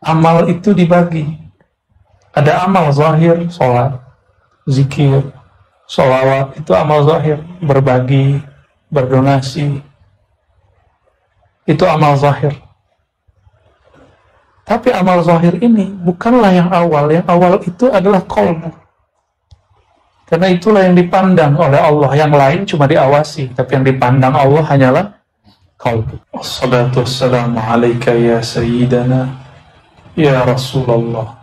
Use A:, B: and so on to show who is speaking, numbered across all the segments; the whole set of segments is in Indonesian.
A: Amal itu dibagi. Ada amal zahir, sholat, zikir, sholawat, itu amal zahir. Berbagi, berdonasi, itu amal zahir. Tapi amal zahir ini bukanlah yang awal. Yang awal itu adalah qalbu. Karena itulah yang dipandang oleh Allah. Yang lain cuma diawasi, tapi yang dipandang Allah hanyalah qalbu. Assalatu wassalamu alaika ya sayyidana ya Rasulullah,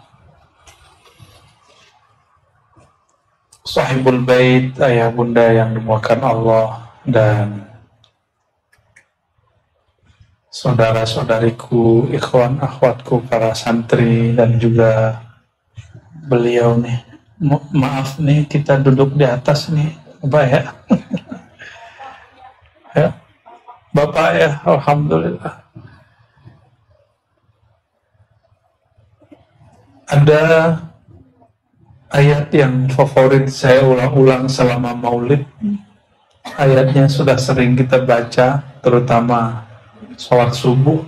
A: sahibul bait, ayah bunda yang dimuliakan Allah, dan saudara-saudariku, ikhwan akhwatku, para santri, dan juga beliau nih. Maaf nih, kita duduk di atas nih, Bapak ya. Ya, Bapak ya, alhamdulillah. Ada ayat yang favorit saya ulang-ulang selama maulid. Ayatnya sudah sering kita baca, terutama sholat subuh.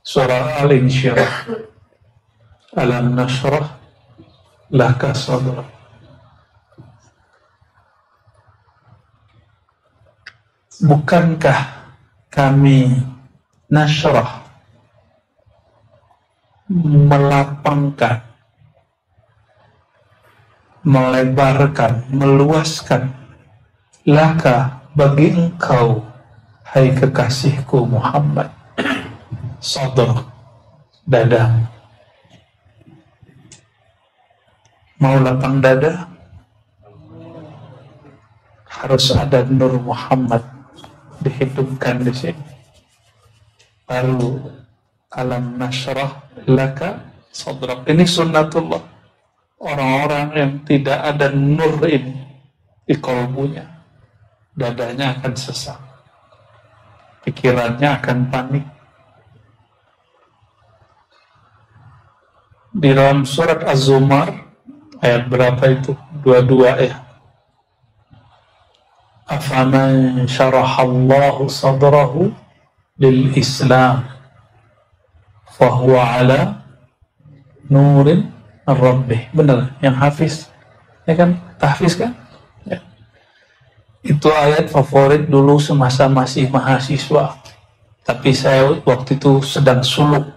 A: Surah Al-Insyirah. Alam nashrah laka sadrak. Bukankah kami nashrah, melapangkan, melebarkan, meluaskan, laka, bagi engkau, hai kekasihku Muhammad, sadrak, dada. Mau lapang dada, harus ada Nur Muhammad dihidupkan di sini. Lalu alam nashrah laka sadrak. Ini sunnatullah. Orang-orang yang tidak ada nur ini di kalbunya, dadanya akan sesak, pikirannya akan panik. Di dalam surat Az-Zumar ayat berapa itu? 22 ya. Afaman syarahallahu sadrahu lil Islam fahuwa ala nurin ar-rabbih. Benar, yang hafiz. Ya kan? Tahfiz kan? Ya. Itu ayat favorit dulu semasa masih mahasiswa. Tapi saya waktu itu sedang suluk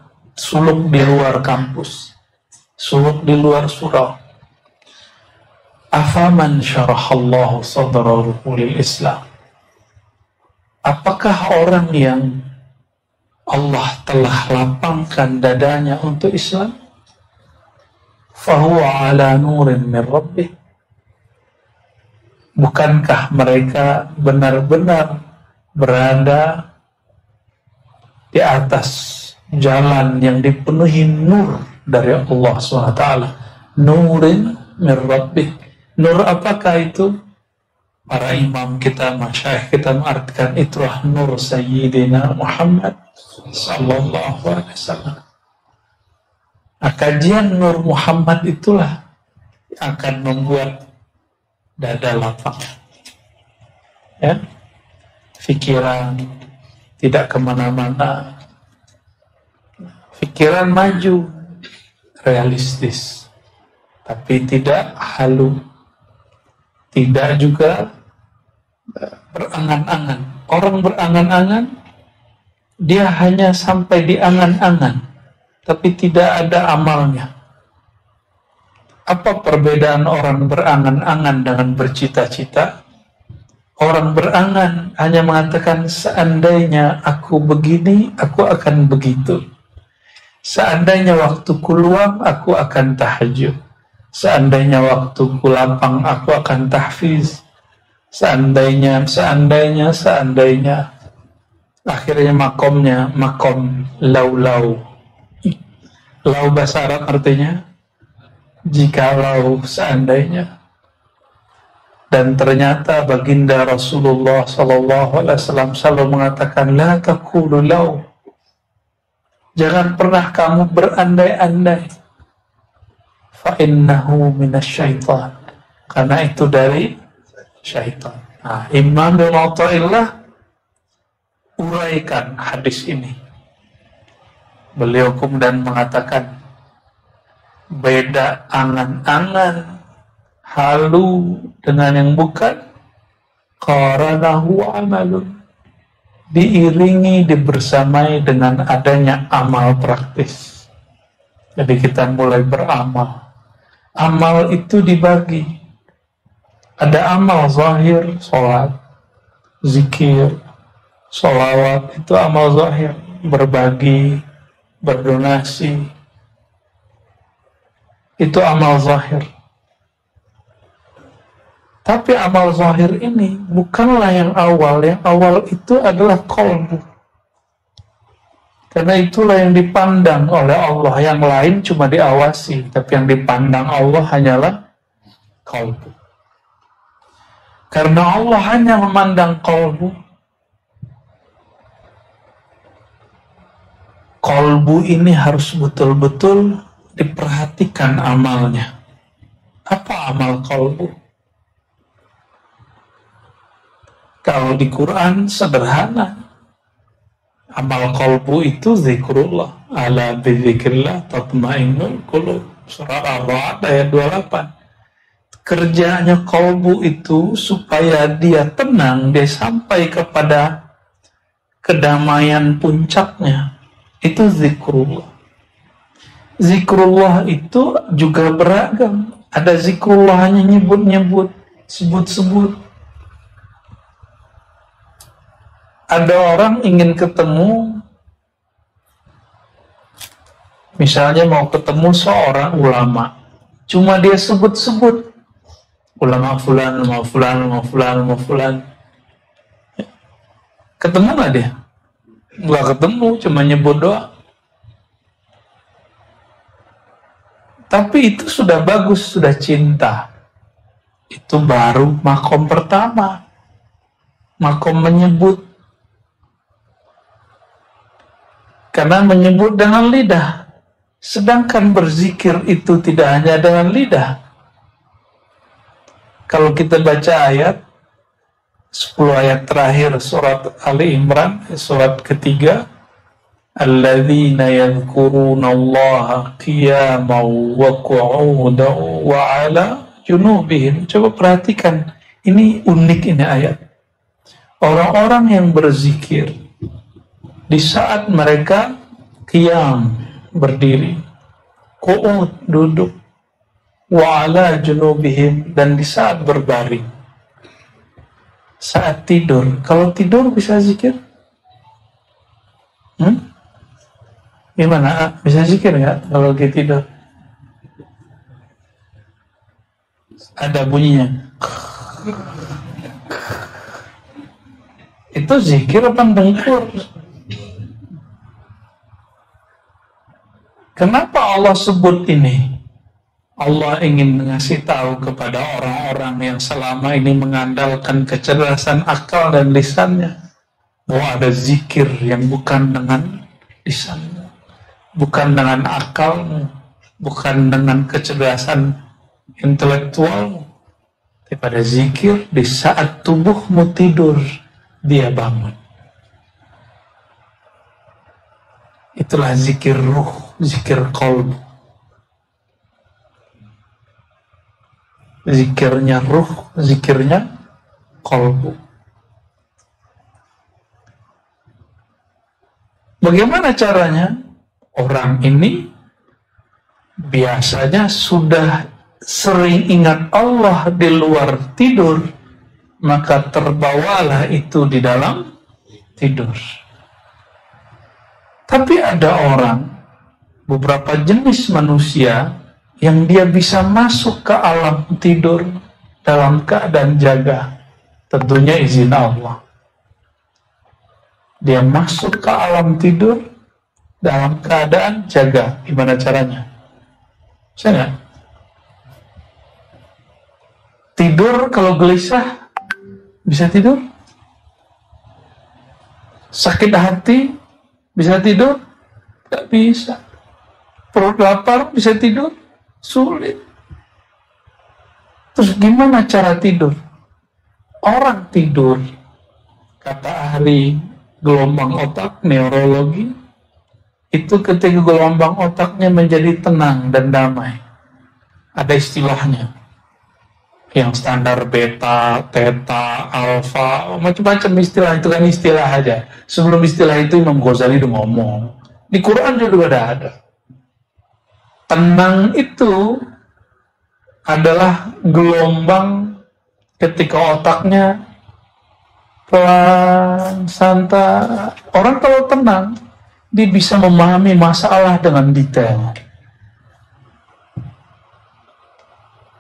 A: di luar kampus. Suluk di luar surau. Afaman syarahallahu sadrahu lil Islam. Apakah orang yang Allah telah lapangkan dadanya untuk Islam? Fahuwa ala nurin min rabbih. Bukankah mereka benar-benar berada di atas jalan yang dipenuhi nur dari Allah SWT? Nurin min rabbih. Nur apakah itu? Para imam kita, masyayikh kita mengartikan itulah nur Sayyidina Muhammad sallallahu alaihi wasallam. Kajian Nur Muhammad itulah yang akan membuat dada lapang. Ya, pikiran tidak kemana-mana, pikiran maju, realistis, tapi tidak halu, tidak juga berangan-angan. Orang berangan-angan, dia hanya sampai di angan-angan, tapi tidak ada amalnya. Apa perbedaan orang berangan-angan dengan bercita-cita? Orang berangan hanya mengatakan, seandainya aku begini, aku akan begitu. Seandainya waktuku luang, aku akan tahajud. Seandainya waktuku lapang, aku akan tahfiz. Seandainya. Akhirnya makomnya, makom lau-lau. Lau bahasa Arab artinya jikalau, seandainya. Dan ternyata baginda Rasulullah SAW selalu mengatakan, la taqulu lau. Jangan pernah kamu berandai-andai. Fa innahu minasyaitan. Karena itu dari syaitan. Nah, Imam bin Athaillah uraikan hadis ini Beliau kemudian mengatakan, beda angan-angan halu dengan yang bukan, qaranahu amalun, diiringi, dibersamai dengan adanya amal praktis. Jadi kita mulai beramal. Amal itu dibagi. Ada amal zahir, sholat, zikir, sholawat, itu amal zahir. Berbagi, berdonasi, itu amal zahir. Tapi amal zahir ini bukanlah yang awal. Yang awal itu adalah qalbu. Karena itulah yang dipandang oleh Allah. Yang lain cuma diawasi, tapi yang dipandang Allah hanyalah qalbu. Karena Allah hanya memandang qalbu. Qalbu ini harus betul-betul diperhatikan amalnya. Apa amal qalbu? Kalau di Quran sederhana. Amal qalbu itu zikrullah. Ala bidzikrillah tatma'innul qulub. Surah Ar-Ra'd ayat 28. Kerjanya qalbu itu supaya dia tenang, dia sampai kepada kedamaian puncaknya. Itu zikrullah. Zikrullah itu juga beragam. Ada zikrullah hanya nyebut-nyebut, sebut-sebut. Ada orang ingin ketemu, misalnya mau ketemu seorang ulama, cuma dia sebut-sebut ulama fulan, ulama fulan, ulama fulan, ulama fulan. Ketemu nggak dia? Nggak ketemu, cuma nyebut doang. Tapi itu sudah bagus, sudah cinta. Itu baru makom pertama, makom menyebut. Karena menyebut dengan lidah. Sedangkan berzikir itu tidak hanya dengan lidah. Kalau kita baca ayat 10 ayat terakhir surat Ali Imran, surat ketiga, alladzina yadhkurunallaha qiyaman wa qu'udan wa 'ala junubihim. Coba perhatikan, ini unik ini ayat. Orang-orang yang berzikir di saat mereka qiyam, berdiri, qu'ud, duduk, wa 'ala junubihim, dan di saat berbaring, saat tidur. Kalau tidur bisa zikir? Gimana? Bisa zikir nggak kalau lagi tidur? Ada bunyinya. Itu zikir apa dengkur? Kenapa Allah sebut ini? Allah ingin mengasih tahu kepada orang-orang yang selama ini mengandalkan kecerdasan akal dan lisannya, bahwa ada zikir yang bukan dengan lisanmu, bukan dengan akalmu, bukan dengan kecerdasan intelektualmu, tapi ada zikir di saat tubuhmu tidur, dia bangun. Itulah zikir ruh, zikir qalb. Zikirnya ruh, zikirnya qalbu. Bagaimana caranya? Orang ini biasanya sudah sering ingat Allah di luar tidur, maka terbawalah itu di dalam tidur. Tapi ada orang, beberapa jenis manusia, yang dia bisa masuk ke alam tidur dalam keadaan jaga. Tentunya izin Allah. Dia masuk ke alam tidur dalam keadaan jaga. Gimana caranya? Bisa nggak? Tidur kalau gelisah, bisa tidur? Sakit hati, bisa tidur? Tidak bisa. Perut lapar, bisa tidur? Sulit. Terus gimana cara tidur? Orang tidur, kata ahli gelombang otak, neurologi, itu ketika gelombang otaknya menjadi tenang dan damai. Ada istilahnya, yang standar beta, theta, alfa, macam-macam istilah. Itu kan istilah aja. Sebelum istilah itu Imam Ghazali udah ngomong. Di Quran juga ada. Tenang itu adalah gelombang ketika otaknya pelan, santai. Orang kalau tenang, dia bisa memahami masalah dengan detail.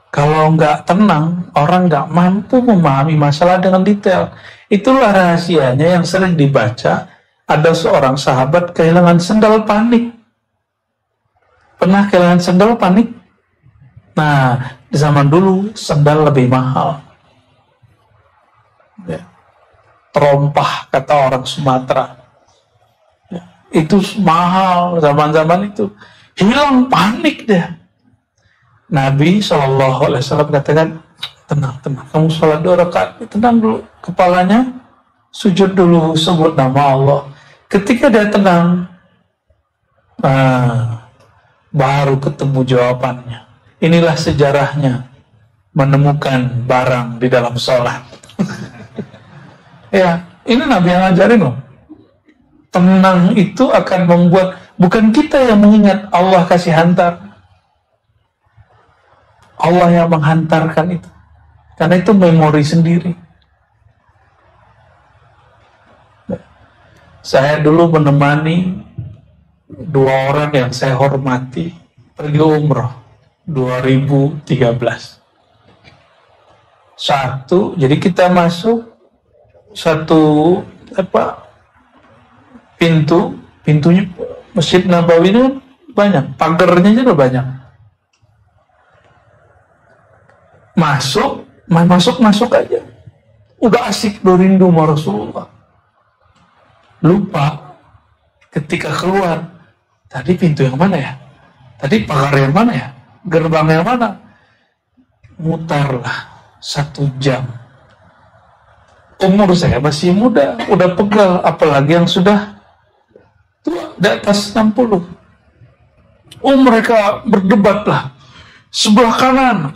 A: Kalau nggak tenang, orang nggak mampu memahami masalah dengan detail. Itulah rahasianya yang sering dibaca. Ada seorang sahabat kehilangan sendal, panik. Pernah kehilangan sendal, panik? Nah, di zaman dulu sendal lebih mahal. Ya. Terompah, kata orang Sumatera. Ya. Itu mahal zaman-zaman itu. Hilang, panik deh. Nabi SAW katakan, tenang, kamu sholat 2 rakaat, tenang dulu, kepalanya sujud dulu, sebut nama Allah. Ketika dia tenang, baru ketemu jawabannya. Inilah sejarahnya menemukan barang di dalam sholat. Ya, ini Nabi yang ngajarin loh. Tenang itu akan membuat, bukan kita yang mengingat, Allah kasih hantar. Allah yang menghantarkan itu. Karena itu memori sendiri. Saya dulu menemani 2 orang yang saya hormati pergi umroh 2013. Jadi kita masuk satu pintunya Masjid Nabawi ini banyak, pagarnya juga banyak. Masuk aja. Udah asik berindu sama Rasulullah. Lupa ketika keluar, tadi pintu yang mana ya? Tadi pagar yang mana ya? Gerbang yang mana? Mutarlah 1 jam. Umur saya masih muda, udah pegal, apalagi yang sudah tua, di atas 60. Mereka berdebat lah. Sebelah kanan,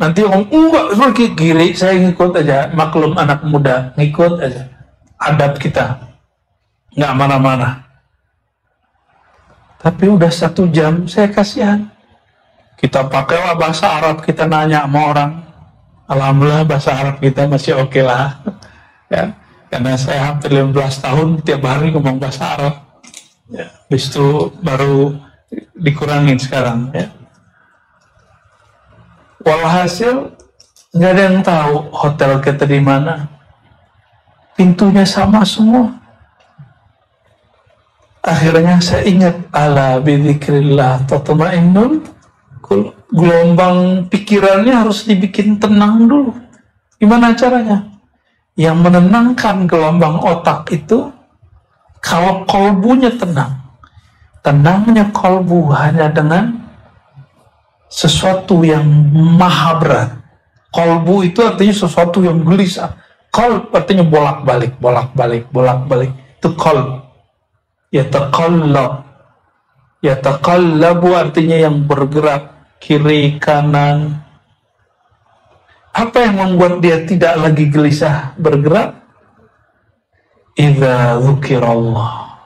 A: nanti orang enggak seperti kiri, saya ngikut aja. Maklum anak muda, ngikut aja. Adab kita nggak mana-mana. Tapi udah 1 jam, saya kasihan. Kita pakailah bahasa Arab, kita nanya sama orang. Alhamdulillah bahasa Arab kita masih oke lah. Ya, karena saya hampir 15 tahun tiap hari ngomong bahasa Arab. Ya, habis itu baru dikurangin sekarang. Ya. Walhasil nggak ada yang tahu hotel kita di mana. Pintunya sama semua. Akhirnya saya ingat, ala bidzikrillah tatma'innul qulub. Gelombang pikirannya harus dibikin tenang dulu. Gimana caranya? Yang menenangkan gelombang otak itu kalau kolbunya tenang. Tenangnya kolbu hanya dengan sesuatu yang maha berat. Kolbu itu artinya sesuatu yang gelisah. Qalb artinya bolak-balik. Itu qalb. Yataqallabu artinya yang bergerak kiri kanan. Apa yang membuat dia tidak lagi gelisah bergerak? Idza dzukirallah.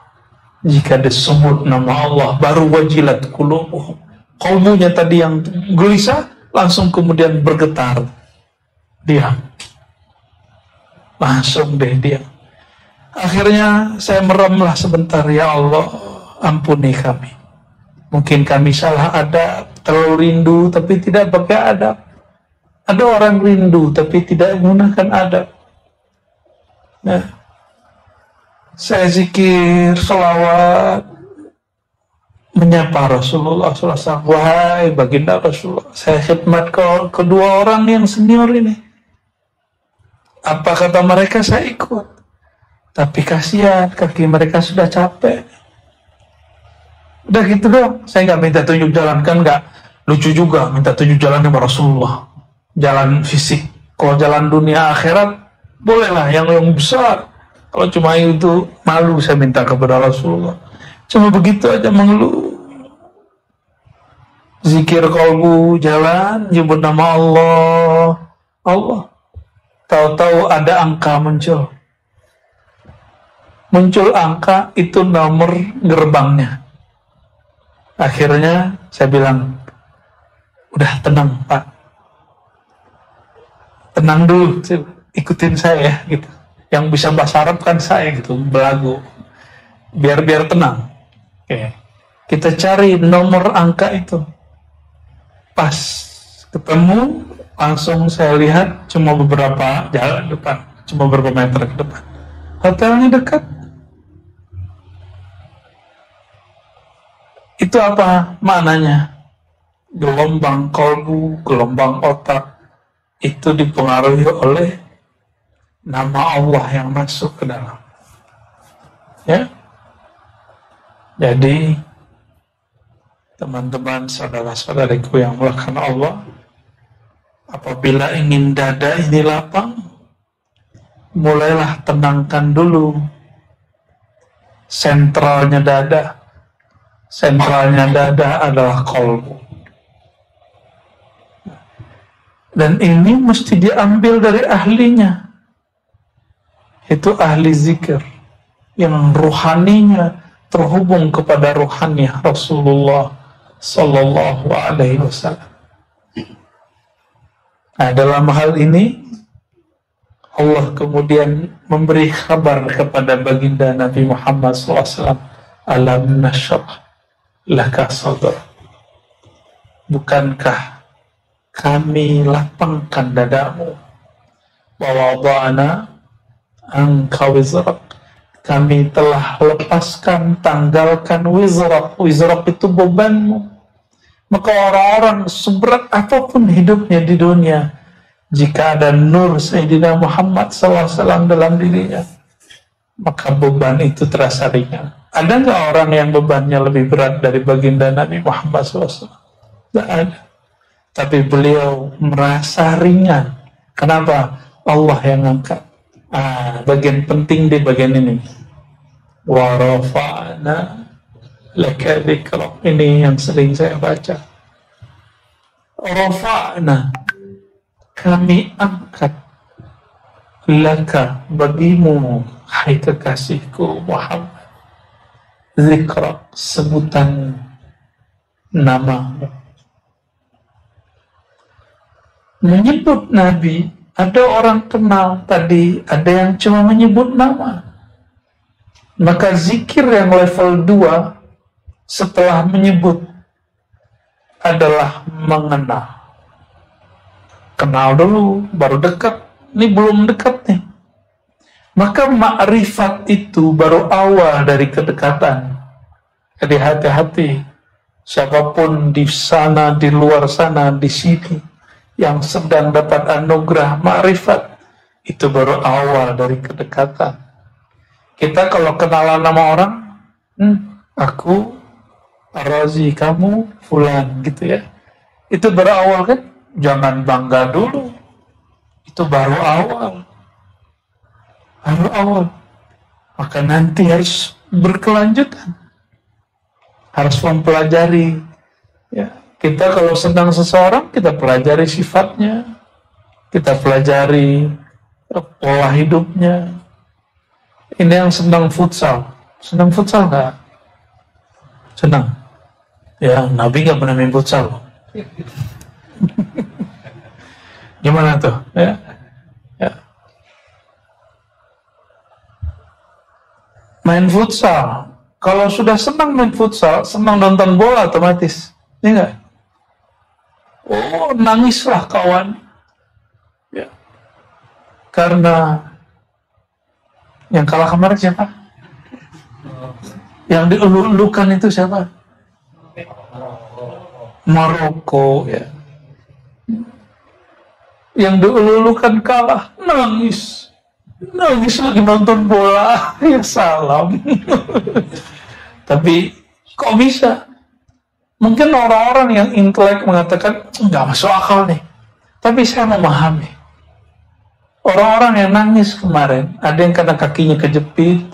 A: Jika disebut nama Allah, baru wajilat qulubuhum. Qalbunya tadi yang gelisah langsung kemudian bergetar. Diam. Langsung deh diam. Akhirnya saya meremlah sebentar, ya Allah, ampuni kami. Mungkin kami salah adab, terlalu rindu tapi tidak pakai adab. Ada orang rindu tapi tidak menggunakan adab. Nah, saya zikir, selawat, menyapa Rasulullah SAW. Wahai baginda Rasulullah, saya khidmat kedua orang yang senior ini. Apa kata mereka, saya ikut. Tapi kasihan, kaki mereka sudah capek. Udah gitu dong. Saya nggak minta tunjuk jalan, kan nggak lucu juga minta tunjuk jalan sama Rasulullah. Jalan fisik. Kalau jalan dunia akhirat, bolehlah yang besar. Kalau cuma itu, malu saya minta kepada Rasulullah. Cuma begitu aja mengeluh. Zikir kolbu jalan, nyebut nama Allah. Allah. Tahu-tahu ada angka muncul. Muncul angka, itu nomor gerbangnya. Akhirnya saya bilang, udah tenang Pak. Tenang dulu, ikutin saya gitu. Yang bisa bahasa Arab kan saya gitu, belagu. Biar tenang. Oke. Kita cari nomor angka itu. Pas ketemu, langsung saya lihat cuma beberapa jalan depan, cuma beberapa meter ke depan. Hotelnya dekat. Itu apa maknanya? Gelombang kolbu, gelombang otak itu dipengaruhi oleh nama Allah yang masuk ke dalam. Ya. Jadi teman-teman, saudara-saudariku yang mulakan Allah, apabila ingin dada ini lapang, mulailah tenangkan dulu sentralnya dada. Sentralnya dada adalah kolbu. Dan ini mesti diambil dari ahlinya. Itu ahli zikir yang ruhaninya terhubung kepada ruhani Rasulullah Sallallahu Alaihi Wasallam. Nah, dalam hal ini Allah kemudian memberi kabar kepada baginda Nabi Muhammad SAW, alam nashrah laka sadr. Bukankah kami lapangkan dadamu? Wa wada'na anka wizrak. Kami telah lepaskan, tanggalkan wizrak. Wizrak itu bebanmu. Maka orang-orang seberat apapun hidupnya di dunia, jika ada nur Sayyidina Muhammad SAW dalam dirinya, maka beban itu terasa ringan. Ada nggak orang yang bebannya lebih berat dari baginda Nabi Muhammad SAW? Tidak ada. Tapi beliau merasa ringan. Kenapa? Allah yang angkat. Bagian penting di bagian ini. Wa rafa'na laka dzikrak. Ini yang sering saya baca. Rafa'na, kami angkat, laka, bagimu, hai kekasihku Muhammad, dzikrak, sebutan namamu. Menyebut Nabi, ada orang kenal tadi, ada yang cuma menyebut nama. Maka zikir yang level 2 setelah menyebut adalah mengenal. Kenal dulu, baru dekat. Ini belum dekat nih. Maka ma'rifat itu baru awal dari kedekatan. Jadi hati-hati. Siapapun di sana, di luar sana, di sini, yang sedang dapat anugerah ma'rifat, itu baru awal dari kedekatan. Kita kalau kenalan nama orang, aku Ar-Razi, kamu Fulan, gitu ya. Itu baru awal kan? Jangan bangga dulu. Itu baru awal. Baru awal. Maka nanti harus berkelanjutan. Harus mempelajari. Ya. Kita kalau senang seseorang, kita pelajari sifatnya, kita pelajari pola hidupnya. Ini yang senang futsal. Senang futsal nggak? Senang. Ya, Nabi nggak pernah main futsal. Gimana tuh? Ya. Ya. Main futsal. Kalau sudah senang main futsal, senang nonton bola otomatis. Ini enggak? Oh, nangislah kawan. Ya. Karena yang kalah kemarin siapa? Yang dielu-elukan itu siapa? Maroko, ya. Yang dielu-elukan kalah, nangis. Nangis lagi nonton bola. Ya salam. Tapi kok bisa? Mungkin orang-orang yang intelek mengatakan, nggak masuk akal nih. Tapi saya memahami. Orang-orang yang nangis kemarin, ada yang karena kakinya kejepit,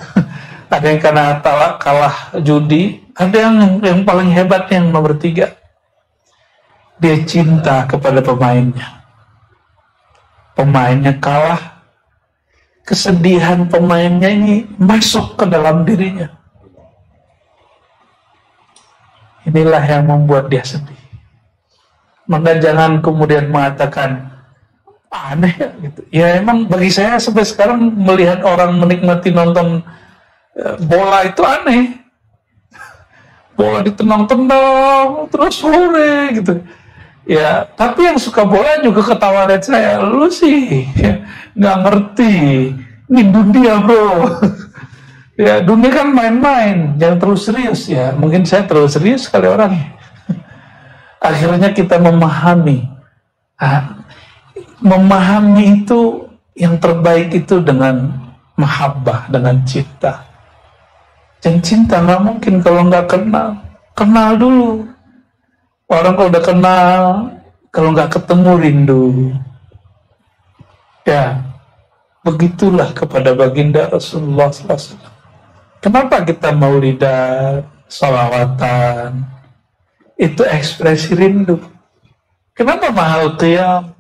A: ada yang karena kalah judi, ada yang paling hebat yang nomor 3. Dia cinta kepada pemainnya. Pemainnya kalah, kesedihan pemainnya ini masuk ke dalam dirinya. Inilah yang membuat dia sedih. Maka jangan kemudian mengatakan aneh ya, gitu. Ya emang bagi saya sampai sekarang melihat orang menikmati nonton bola itu aneh. Bola ditenang-tenang terus sore gitu. Ya, tapi yang suka bola juga ketawa lihat saya. Lu sih nggak ngerti. Ini dunia, bro. Ya, dunia kan main-main, jangan terlalu serius ya. Mungkin saya terlalu serius sekali orang. Akhirnya kita memahami. Memahami itu yang terbaik itu dengan mahabbah, dengan cinta. Dan cinta nggak mungkin kalau nggak kenal. Kenal dulu. Orang kalau udah kenal, kalau nggak ketemu rindu. Ya, begitulah kepada baginda Rasulullah SAW. Kenapa kita maulidan, sholawatan? Itu ekspresi rindu. Kenapa mahal qiyam?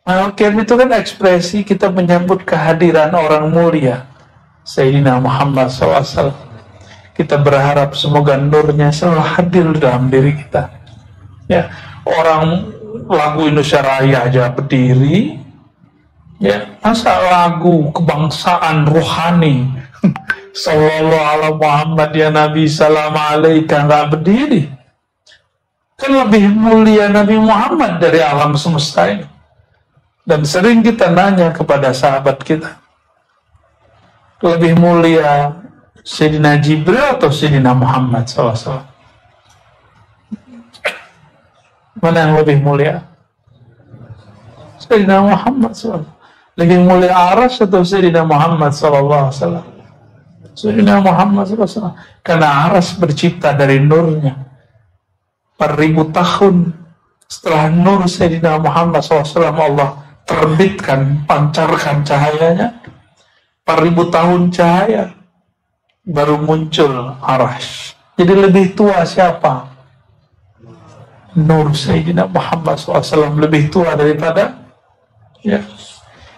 A: Mahal qiyam itu kan ekspresi kita menyambut kehadiran orang mulia, Sayyidina Muhammad SAW. Kita berharap semoga nurnya selalu hadir dalam diri kita. Ya, orang lagu Indonesia Raya aja berdiri. Ya, masa lagu kebangsaan rohani Sallallahu ala Muhammad ya Nabi salam alaika nggak berdiri? Kan lebih mulia Nabi Muhammad dari alam semesta ini. Dan sering kita nanya kepada sahabat kita, lebih mulia Sayyidina Jibril atau Sayyidina Muhammad SAW? Mana yang lebih mulia? Sayyidina Muhammad SAW. Lebih mulia Aras atau Sayyidina Muhammad SAW? Sayyidina Muhammad SAW. Karena Aras bercipta dari nurnya. 4.000 tahun setelah nur Sayyidina Muhammad SAW Allah terbitkan, pancarkan cahayanya. 4.000 tahun cahaya baru muncul Arash. Jadi lebih tua siapa? Nur Sayyidina Muhammad SAW lebih tua daripada, ya.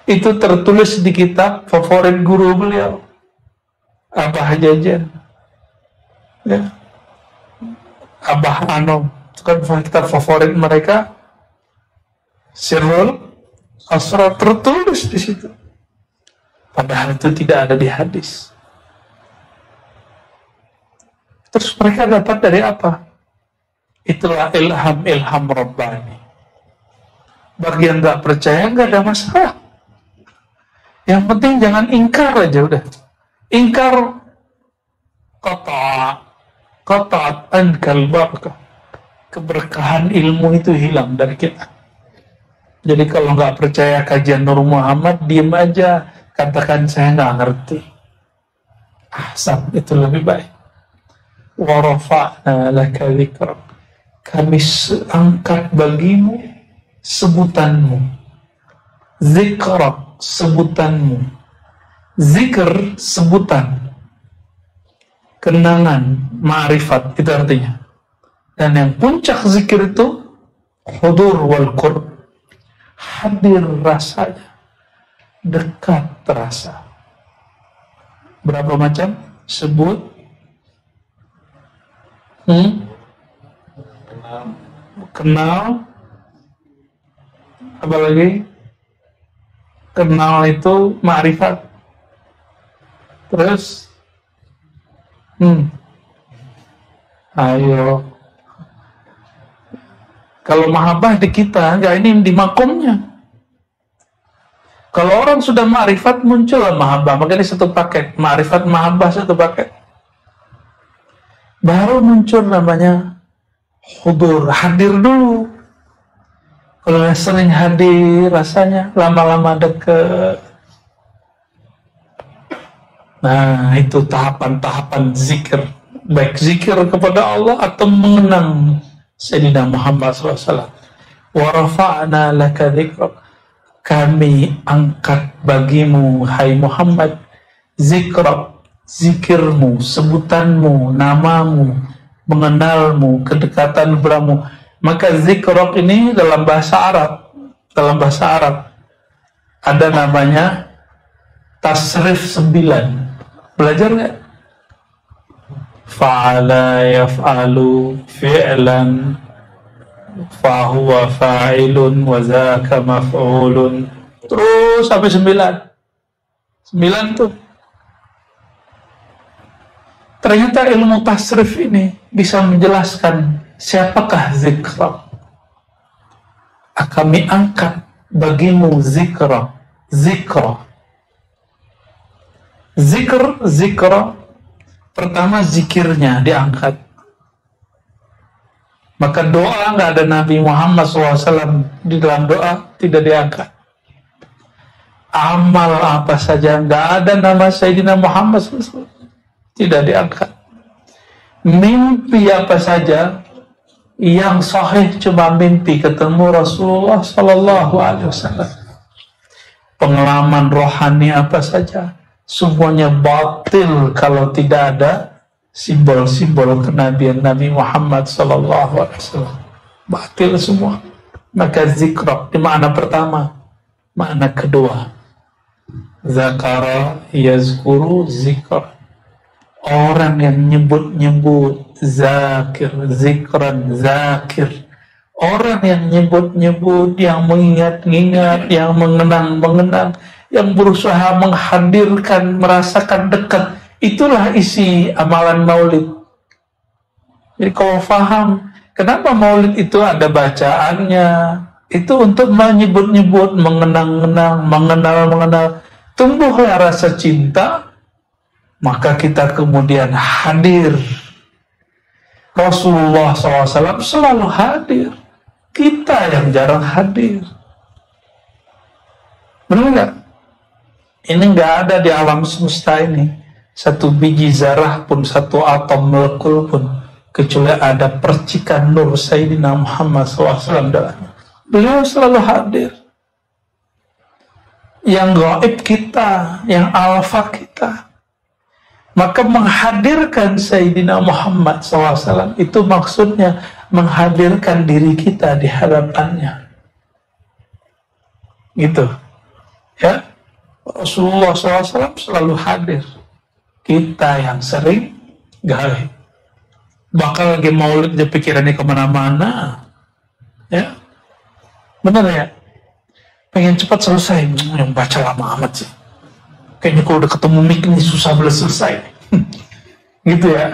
A: Itu tertulis di kitab favorit guru beliau, Abah Jajan, ya. Abah Anom, itu kan kitab favorit mereka, Sirrul Asrar, tertulis di situ. Padahal itu tidak ada di hadis. Terus mereka dapat dari apa? Itulah ilham Rabbani. Bagi yang nggak percaya nggak ada masalah. Yang penting jangan ingkar aja udah. Ingkar qata'at ankal barakah. Keberkahan ilmu itu hilang dari kita. Jadi kalau nggak percaya kajian Nur Muhammad, diem aja, katakan saya nggak ngerti. Ahsan, itu lebih baik. Wa rafa'na laka dzikrak. Kami angkat bagimu sebutanmu. Zikrak, sebutanmu. Zikr, sebutan. Kenangan, ma'rifat, itu artinya. Dan yang puncak zikir itu hudur wal qurb. Hadir rasanya. Dekat terasa. Berapa macam? Sebut. Kenal. Apa lagi? Kenal itu ma'rifat. Terus ayo. Kalau mahabbah di kita, enggak, ini di makomnya. Kalau orang sudah ma'rifat, muncul mahabbah. Makanya satu paket. Ma'rifat, mahabbah satu paket. Baru muncul namanya hudur, hadir dulu. Kalau sering hadir, rasanya lama-lama deket. Nah, itu tahapan-tahapan zikir. Baik zikir kepada Allah atau mengenang Sayyidina Muhammad SAW. Wa rafa'na laka dzikrak. Kami angkat bagimu, hai Muhammad, zikrak, zikirmu, sebutanmu, namamu, mengenalmu, kedekatan kepadamu. Maka zikrok ini dalam bahasa Arab ada namanya tasrif 9. Belajar nggak? Fa'ala yaf'alu fi'lan fahuwa fa'ilun wa zaka maf'ulun, terus sampai 9 tuh. Ternyata ilmu tasrif ini bisa menjelaskan siapakah zikrah. Kami angkat bagimu zikrah. Zikr pertama zikirnya diangkat. Maka doa nggak ada Nabi Muhammad SAW di dalam doa tidak diangkat. Amal apa saja nggak ada nama Sayyidina Muhammad SAW tidak diangkat. Mimpi apa saja yang sahih cuma mimpi ketemu Rasulullah SAW. Pengalaman rohani apa saja semuanya batil kalau tidak ada simbol-simbol kenabian Nabi Muhammad SAW. Batil semua. Maka zikrah di makna pertama. Makna kedua, zakara yazkuru zikr. Orang yang nyebut-nyebut, zakir, zikran, zakir. Orang yang nyebut-nyebut, yang mengingat-ingat, yang mengenang-mengenang, yang berusaha menghadirkan, merasakan dekat. Itulah isi amalan maulid. Jadi kalau faham, kenapa maulid itu ada bacaannya, itu untuk menyebut-nyebut, mengenang-enang, mengenal-mengenal. Tumbuhlah rasa cinta, maka kita kemudian hadir. Rasulullah SAW selalu hadir. Kita yang jarang hadir. Benar nggak? Ini nggak ada di alam semesta ini. Satu biji zarah pun, satu atom molekul pun, kecuali ada percikan nur Sayyidina Muhammad SAW dalamnya. Beliau selalu hadir. Yang gaib kita, yang alfa kita. Maka menghadirkan Sayyidina Muhammad SAW itu maksudnya menghadirkan diri kita di hadapannya. Gitu. Ya. Rasulullah SAW selalu hadir. Kita yang sering gaib. Bakal lagi maulid dia pikirannya kemana-mana. Ya. Benar ya? Pengen cepat selesai. Yang baca lama amat sih. Kayaknya kalau udah ketemu mik ini susah boleh selesai. Gitu ya.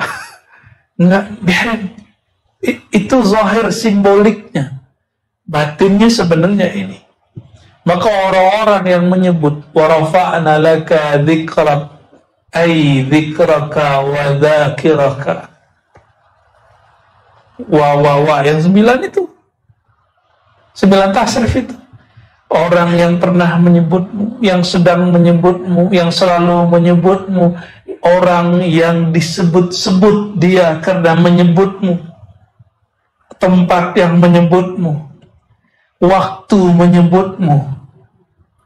A: Enggak, biarin. Itu zahir simboliknya. Batinnya sebenarnya ini. Maka orang-orang yang menyebut wa rafa'na laka dzikrak, ay dzikraka wa dzakiraka. Wa yang 9 itu. 9 tasrif itu. Orang yang pernah menyebutmu, yang sedang menyebutmu, yang selalu menyebutmu, orang yang disebut-sebut dia karena menyebutmu, tempat yang menyebutmu, waktu menyebutmu,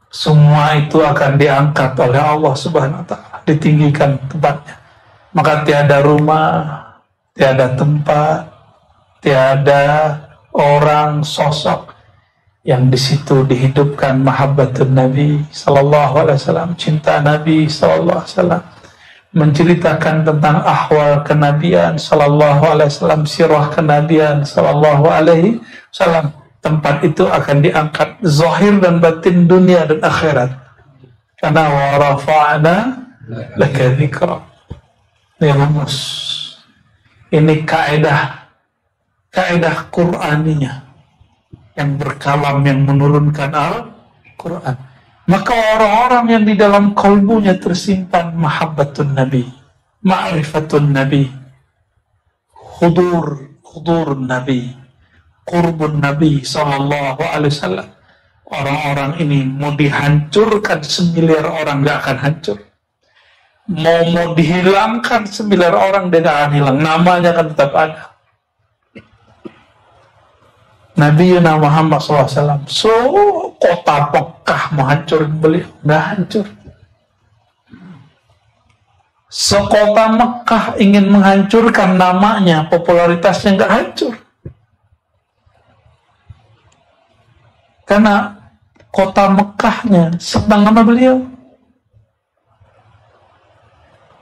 A: semua itu akan diangkat oleh Allah Subhanahu wa Ta'ala, ditinggikan tempatnya. Maka tiada rumah, tiada tempat, tiada orang, sosok yang di situ dihidupkan mahabbatun Nabi sallallahu alaihi wasallam, cinta Nabi sallallahu alaihi wasallam, menceritakan tentang ahwal kenabian sallallahu alaihi wasallam, sirah kenabian sallallahu alaihi wasallam. Tempat itu akan diangkat zahir dan batin, dunia dan akhirat. Karena wa rafa'na laka dzikra. Ini rumus. Ini kaidah Qur'aniyah yang berkalam, yang menurunkan Al-Quran. Maka orang-orang yang di dalam kalbunya tersimpan mahabbatun Nabi, ma'rifatun Nabi, hudur Nabi, qurbun Nabi sallallahu alaihi wasallam. Orang-orang ini mau dihancurkan 1 miliar orang gak akan hancur. Mau dihilangkan 1 miliar orang dia gak akan hilang. Namanya akan tetap ada. Nabi Muhammad SAW. So, kota Mekah mau hancurin beliau. Nggak hancur. Sekota Mekah ingin menghancurkan namanya, popularitasnya nggak hancur. Karena kota Mekahnya senang sama beliau.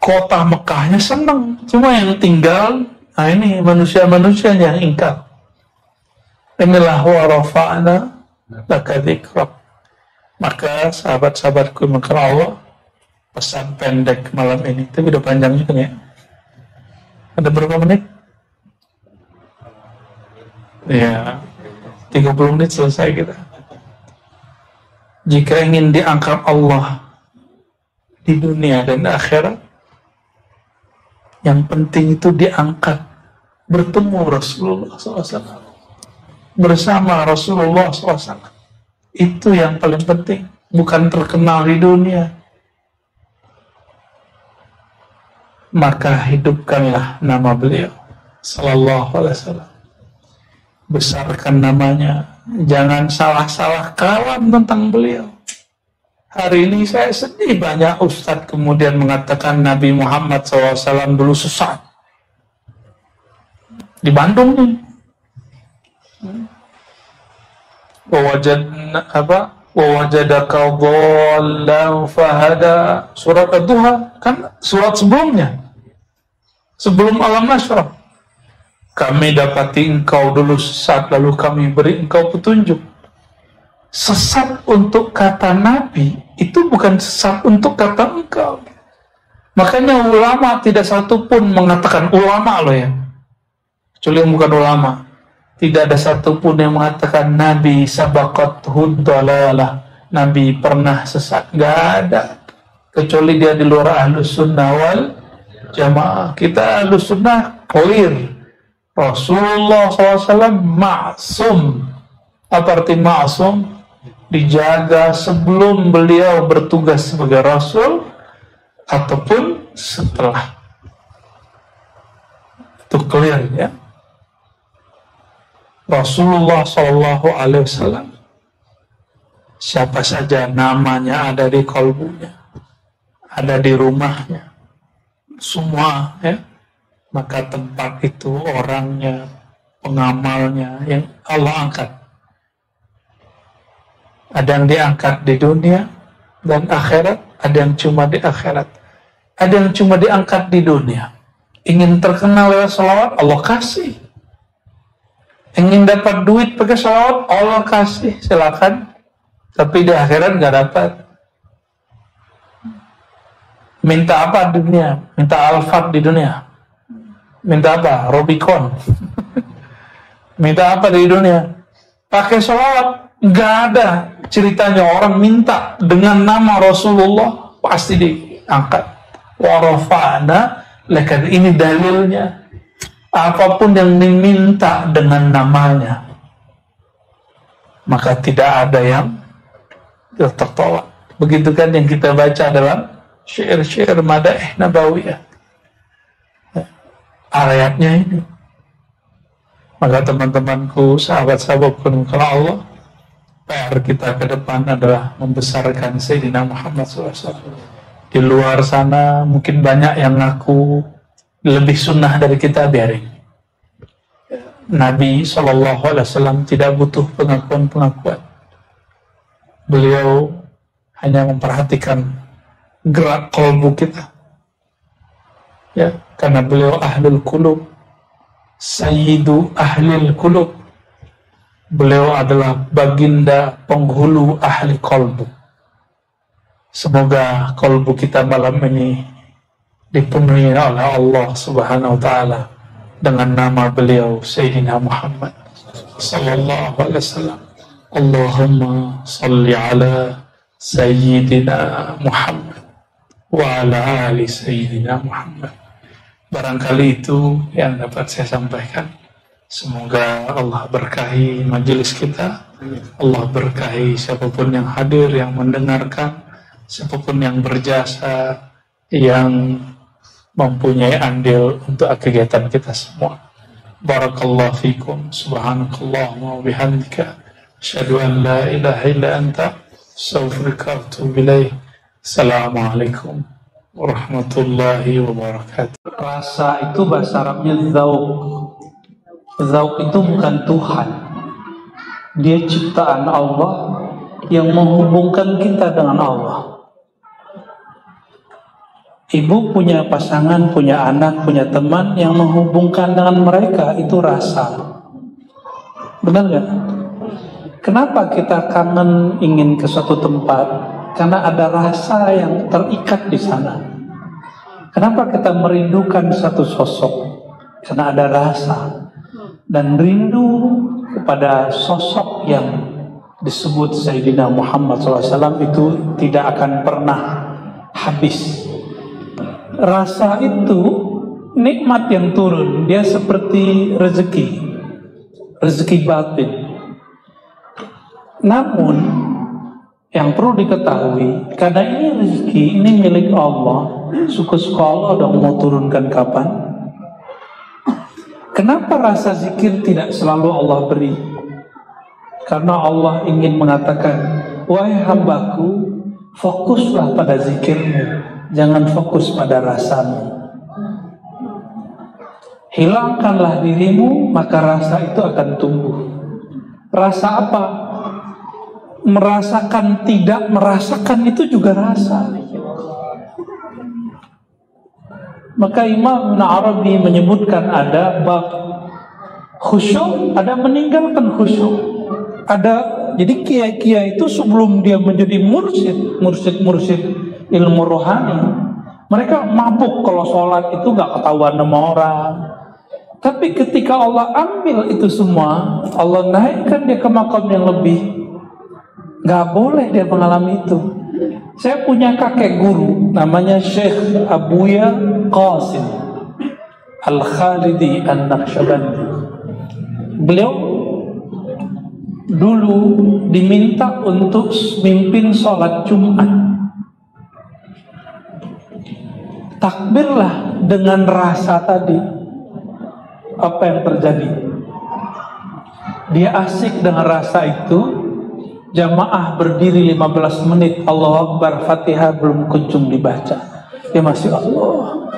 A: Kota Mekahnya senang, cuma yang tinggal, nah ini manusia-manusia yang ingkar. Inilah wa rafa'na laka dzikrak. Maka sahabat-sahabatku maka Allah, pesan pendek malam ini, tapi udah panjang juga ya. Ada berapa menit? Ya, 30 menit selesai kita. Jika ingin diangkat Allah di dunia dan akhirat, yang penting itu diangkat, bertemu Rasulullah SAW, bersama Rasulullah SAW. Itu yang paling penting, bukan terkenal di dunia. Maka hidupkanlah nama beliau Sallallahu Alaihi Wasallam, besarkan namanya, jangan salah-salah kawan tentang beliau. Hari ini saya sedih, banyak ustadz kemudian mengatakan Nabi Muhammad SAW dulu sesat. Di Bandung nih. Wawajadaka dhallan fahada, surat Ad-Duha, kan surat sebelumnya, sebelum Alam Nashrah. Kami dapati engkau dulu sesat, lalu kami beri engkau petunjuk. Sesat untuk kata Nabi itu bukan sesat untuk kata engkau. Makanya ulama tidak satu pun mengatakan, ulama loh ya, kecuali yang bukan ulama, tidak ada satu pun yang mengatakan Nabi sabaqat huddalalah, Nabi pernah sesat. Gak ada, kecuali dia di luar ahlus sunnah wal jamaah. Kita ahlus sunnah clear, Rasulullah SAW ma'sum. Apa arti ma'sum? Dijaga sebelum beliau bertugas sebagai Rasul ataupun setelah. Itu clear ya. Rasulullah SAW, siapa saja namanya ada di kalbunya, ada di rumahnya, semua ya, maka tempat itu orangnya, pengamalnya yang Allah angkat. Ada yang diangkat di dunia dan akhirat, ada yang cuma di akhirat, ada yang cuma diangkat di dunia. Ingin terkenal lewat salawat, Allah kasih. Ingin dapat duit pakai salawat, Allah kasih, silakan. Tapi di akhirat nggak dapat. Minta apa di dunia? Minta Alphard di dunia. Minta apa? Robicon. Minta apa di dunia? Pakai salawat. Nggak ada ceritanya orang minta dengan nama Rasulullah pasti diangkat. Wa rafa'na laka, ini dalilnya. Apapun yang diminta dengan namanya, maka tidak ada yang tertolak. Begitu kan yang kita baca dalam syair-syair madaih nabawiyah. Ayatnya ini. Maka teman-temanku, sahabat-sahabatku kalau Allah, PR kita ke depan adalah membesarkan Sayyidina Muhammad SAW. Di luar sana mungkin banyak yang ngaku lebih sunnah dari kita, biarin. Nabi SAW tidak butuh pengakuan-pengakuan. Beliau hanya memperhatikan gerak kalbu kita. Ya, karena beliau ahlul qulub, sayyidu ahlil qulub. Beliau adalah baginda penghulu ahli kalbu. Semoga kalbu kita malam ini dipenuhi oleh Allah Subhanahu wa Ta'ala dengan nama beliau Sayyidina Muhammad sallallahu alaihi wasallam. Allahumma salli ala Sayyidina Muhammad wa ala ali Sayyidina Muhammad. Barangkali itu yang dapat saya sampaikan. Semoga Allah berkahi majelis kita, Allah berkahi siapapun yang hadir, yang mendengarkan, siapapun yang berjasa, yang mempunyai andil untuk kegiatan kita semua. Barakallahu fikum, subhanakallahumma wa bihamdika, asyhadu an la ilaha illa anta, astaghfiruka wa atubu ilaik. Assalamualaikum warahmatullahi wabarakatuh.
B: Rasa itu bahasa Arabnya zauq. Zauq itu bukan Tuhan. Dia ciptaan Allah yang menghubungkan kita dengan Allah. Ibu punya pasangan, punya anak, punya teman yang menghubungkan dengan mereka, itu rasa. Benar gak? Kenapa kita kangen ingin ke suatu tempat? Karena ada rasa yang terikat di sana. Kenapa kita merindukan satu sosok? Karena ada rasa. Dan rindu kepada sosok yang disebut Sayyidina Muhammad SAW itu tidak akan pernah habis. Rasa itu nikmat yang turun, dia seperti rezeki batin. Namun yang perlu diketahui, karena ini rezeki, ini milik Allah, suka-suka Allah dong mau turunkan kapan. Kenapa rasa zikir tidak selalu Allah beri? Karena Allah ingin mengatakan, wahai hambaku, fokuslah pada zikirmu, jangan fokus pada rasamu. Hilangkanlah dirimu, maka rasa itu akan tumbuh. Rasa apa? Merasakan tidak merasakan itu juga rasa. Maka Imam Ibn Arabi menyebutkan ada bab khusyuk, ada meninggalkan khusyuk. Jadi kiai-kiai itu sebelum dia menjadi mursyid ilmu rohani, mereka mabuk kalau sholat itu gak ketahuan sama orang. Tapi ketika Allah ambil itu semua, Allah naikkan dia ke makam yang lebih, gak boleh dia mengalami itu. Saya punya kakek guru namanya Syekh Abuya Qasim Al-Khalidi An-Naqsyabandi. Beliau dulu diminta untuk mimpin sholat Jumat. Takbirlah dengan rasa tadi. Apa yang terjadi? Dia asik dengan rasa itu. Jamaah berdiri 15 menit, Allahu Akbar, Fatihah belum kunjung dibaca, dia masih Allah.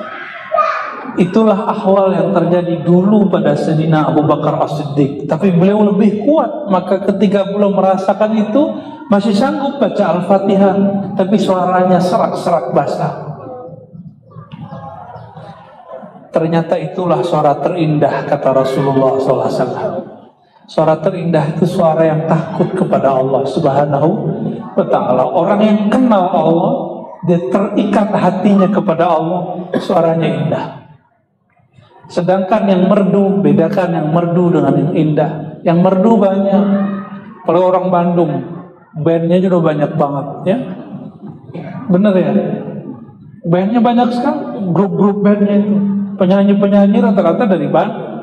B: Itulah ahwal yang terjadi dulu pada Sayyidina Abu Bakar As-Siddiq. Tapi beliau lebih kuat, maka ketika belum merasakan itu masih sanggup baca Al-Fatihah, tapi suaranya serak-serak basah. Ternyata itulah suara terindah, kata Rasulullah SAW. Suara terindah itu suara yang takut kepada Allah Subhanahu wa ta'ala. Orang yang kenal Allah, dia terikat hatinya kepada Allah, suaranya indah. Sedangkan yang merdu, bedakan yang merdu dengan yang indah. Yang merdu banyak. Kalau orang Bandung, bandnya juga banyak banget, ya. Bener ya? Bandnya banyak sekali, grup-grup bandnya itu. Penyanyi-penyanyi rata-rata dari Bandung.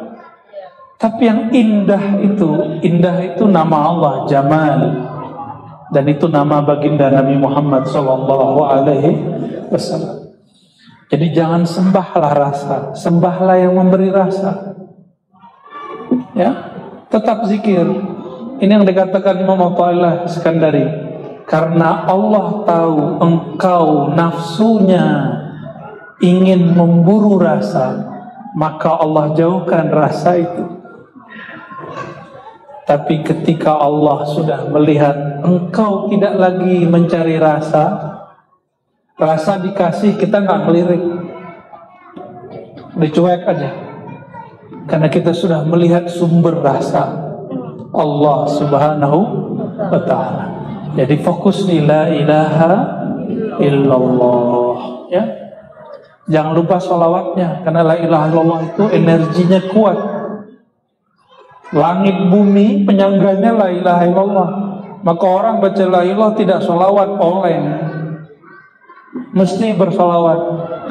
B: Tapi yang indah itu nama Allah, Jamal. Dan itu nama baginda Nabi Muhammad SAW. Jadi jangan sembahlah rasa, sembahlah yang memberi rasa. Ya, tetap zikir. Ini yang dikatakan Imam Athaillah Iskandari. Karena Allah tahu engkau nafsunya ingin memburu rasa, maka Allah jauhkan rasa itu. Tapi ketika Allah sudah melihat engkau tidak lagi mencari rasa, rasa dikasih kita nggak ngelirik, dicuek aja. Karena kita sudah melihat sumber rasa, Allah Subhanahu wa ta'ala. Jadi fokus di la ilaha illallah, ya. Jangan lupa sholawatnya, karena la ilaha illallah itu energinya kuat. Langit bumi penyangganya la ilaha illallah. Maka orang baca la ilaha tidak sholawat oleng, mesti bersolawat.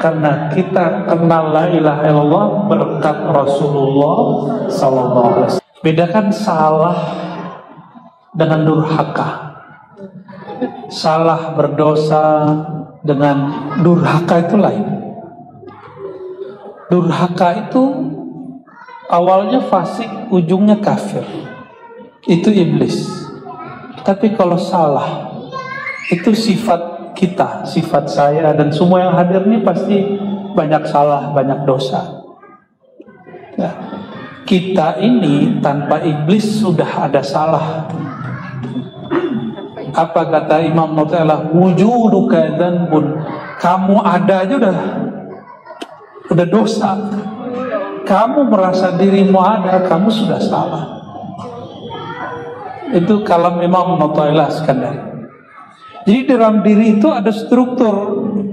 B: Karena kita kenal la ilaha illallah berkat Rasulullah SAW. Bedakan salah dengan durhaka. Salah berdosa dengan durhaka itu lain. Durhaka itu awalnya fasik, ujungnya kafir. Itu iblis. Tapi kalau salah, itu sifat kita, sifat saya, dan semua yang hadir ini pasti banyak salah, banyak dosa. Ya. Kita ini tanpa iblis sudah ada salah. Apa kata Imam Mu'tazilah? Wujuduka dzanbun. Kamu ada aja udah dosa. Kamu merasa dirimu ada, kamu sudah salah. Itu kalam Imam Mu'tazilah sekadar. Jadi dalam diri itu ada struktur,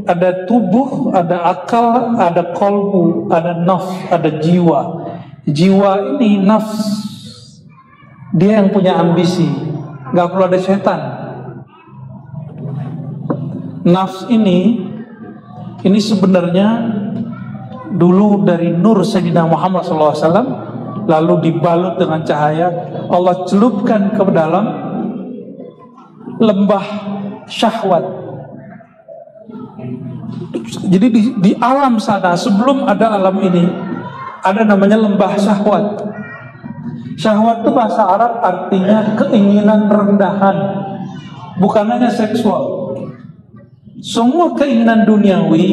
B: ada tubuh, ada akal, ada qalbu, ada nafs, ada jiwa. Jiwa ini nafs, dia yang punya ambisi, nggak perlu ada setan. Nafs ini sebenarnya dulu dari nur Sayyidina Muhammad SAW, lalu dibalut dengan cahaya, Allah celupkan ke dalam lembah syahwat. Jadi di alam sana, sebelum ada alam ini, ada namanya lembah syahwat. Syahwat itu bahasa Arab artinya keinginan rendahan, bukan hanya seksual. Semua keinginan duniawi,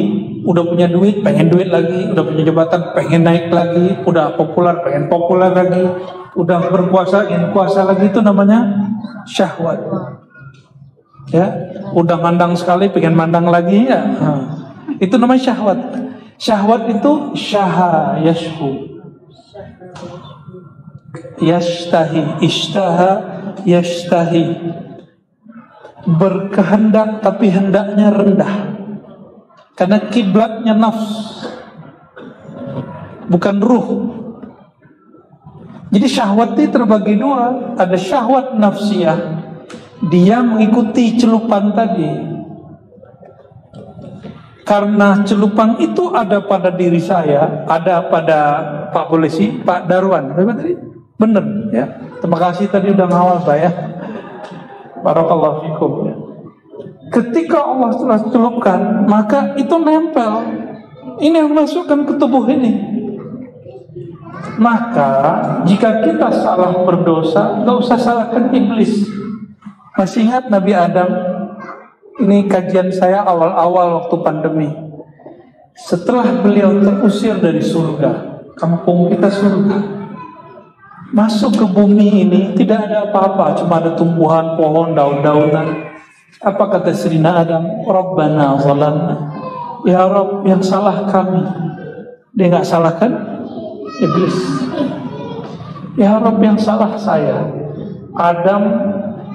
B: udah punya duit, pengen duit lagi, udah punya jabatan, pengen naik lagi, udah populer, pengen populer lagi, udah berkuasa, ingin kuasa lagi, itu namanya syahwat. Ya, udah mandang sekali, pengen mandang lagi, ya. Itu namanya syahwat. Syahwat itu syaha yashhu, yashtahi, ishtaha, yashtahi. Berkehendak tapi hendaknya rendah, karena kiblatnya nafs, bukan ruh. Jadi syahwat itu terbagi dua. Ada syahwat nafsiyah, dia mengikuti celupan tadi. Karena celupan itu ada pada diri saya, ada pada Pak Polisi, Pak Darwan. Bener ya. Terima kasih tadi udah ngawal saya. Barakallahu fikum. Ketika Allah telah celupkan, maka itu nempel. Ini yang masukkan ke tubuh ini. Maka jika kita salah berdosa, gak usah salahkan iblis. Masih ingat Nabi Adam? Ini kajian saya awal-awal waktu pandemi. Setelah beliau terusir dari surga, kampung kita surga, masuk ke bumi ini tidak ada apa-apa, cuma ada tumbuhan, pohon, daun-daunan. Apa kata Sayyidina Adam? Rabbana zalamna. Ya Rabb, yang salah kami. Dia nggak salahkan iblis. Ya Rabb, yang salah saya. Adam,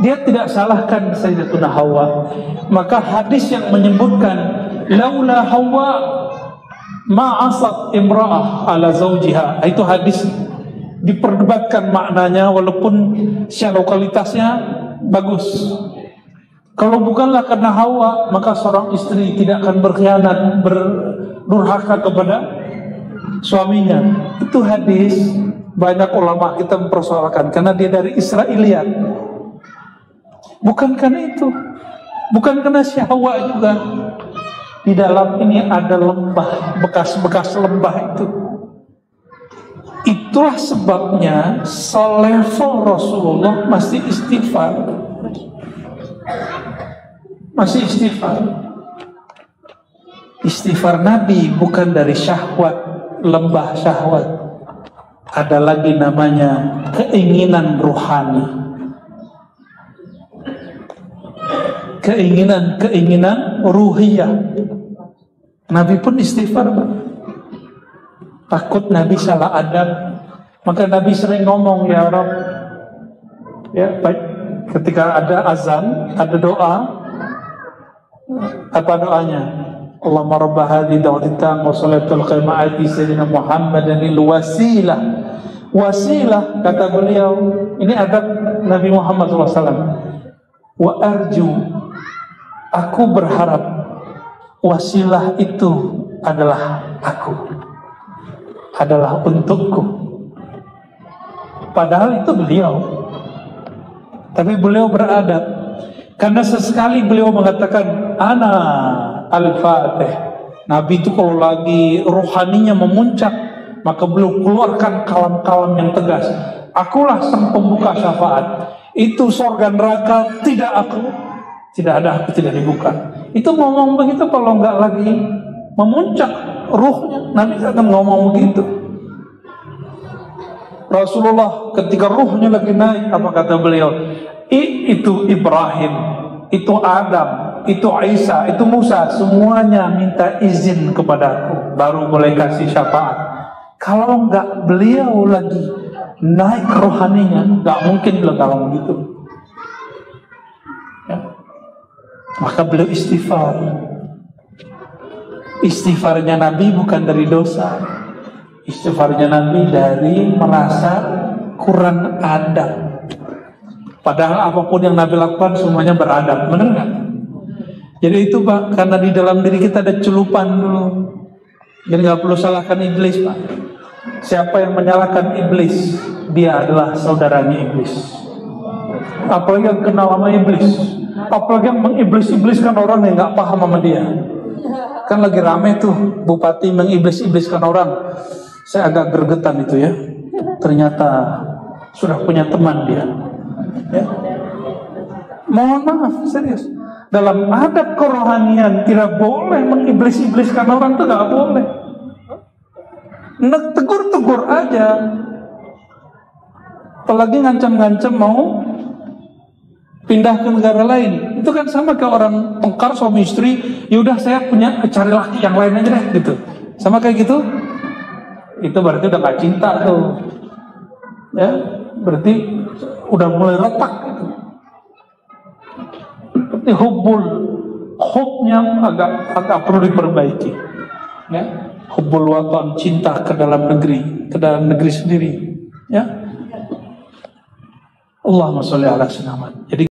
B: dia tidak salahkan Sayyidatuna Hawa. Maka hadis yang menyebutkan laula Hawa ma'asat imra'ah ala zawjiha, itu hadis diperdebatkan maknanya, walaupun secara lokalitasnya bagus. Kalau bukanlah karena Hawa, maka seorang istri tidak akan berkhianat, berdurhaka kepada suaminya. Itu hadis banyak ulama kita mempersoalkan karena dia dari Israiliyat. Bukan karena itu, bukan karena si Hawa juga. Di dalam ini ada lembah, bekas-bekas lembah itu. Itulah sebabnya selevel Rasulullah masih istighfar. Masih istighfar. Istighfar Nabi bukan dari syahwat, lembah syahwat. Ada lagi namanya keinginan rohani. Keinginan ruhiyah. Nabi pun istighfar, Pak. Takut Nabi salah adab, maka Nabi sering ngomong, ya Rabb, ya baik. Ketika ada azan, ada doa. Apa doanya? Allahumma rabba hadhi da'watin wa salatul qiyamati sayyidina Muhammadanil wasilah. Wasilah, kata beliau, ini adab Nabi Muhammad SAW. Wa arju, aku berharap wasilah itu adalah aku, adalah untukku. Padahal itu beliau, tapi beliau beradab karena sesekali beliau mengatakan ana al-fatih. Nabi itu kalau lagi rohaninya memuncak, maka beliau keluarkan kalam-kalam yang tegas. Akulah sang pembuka syafaat. Itu surga neraka tidak aku, tidak ada, aku tidak dibuka. Itu ngomong begitu kalau nggak lagi memuncak ruhnya, Nabi akan ngomong begitu. Rasulullah ketika ruhnya lagi naik, apa kata beliau? Itu Ibrahim, itu Adam, itu Isa, itu Musa, semuanya minta izin kepadaku, baru boleh kasih syafaat. Kalau nggak beliau lagi naik rohaninya, nggak mungkin beliau kalau begitu. Ya. Maka beliau istighfar. Istighfarnya Nabi bukan dari dosa. Istighfarnya Nabi dari merasa kurang adab. Padahal apapun yang Nabi lakukan semuanya beradab, benar nggak? Jadi itu Pak, karena di dalam diri kita ada celupan dulu. Jadi nggak perlu salahkan iblis Pak. Siapa yang menyalahkan iblis, dia adalah saudaranya iblis. Apalagi yang kenal sama iblis, apalagi yang mengiblis-ibliskan orang yang nggak paham sama dia. Kan lagi rame tuh bupati mengiblis-ibliskan orang. Saya agak gregetan itu ya. Ternyata sudah punya teman dia. Ya. Mohon maaf, serius. Dalam adab kerohanian tidak boleh mengiblis-ibliskan orang, itu nggak boleh. Tegur-tegur aja. Apalagi ngancam-ngancam mau pindah ke negara lain. Itu kan sama kayak orang tengkar suami istri, yaudah saya punya cari laki yang lain aja deh gitu. Sama kayak gitu. Itu berarti udah gak cinta tuh. Ya, berarti udah mulai retak gitu. Berarti hubnya agak perlu diperbaiki. Ya, hubbul watan, cinta ke dalam negeri sendiri. Ya. Allahumma sholli ala sayyidina Muhammad. Jadi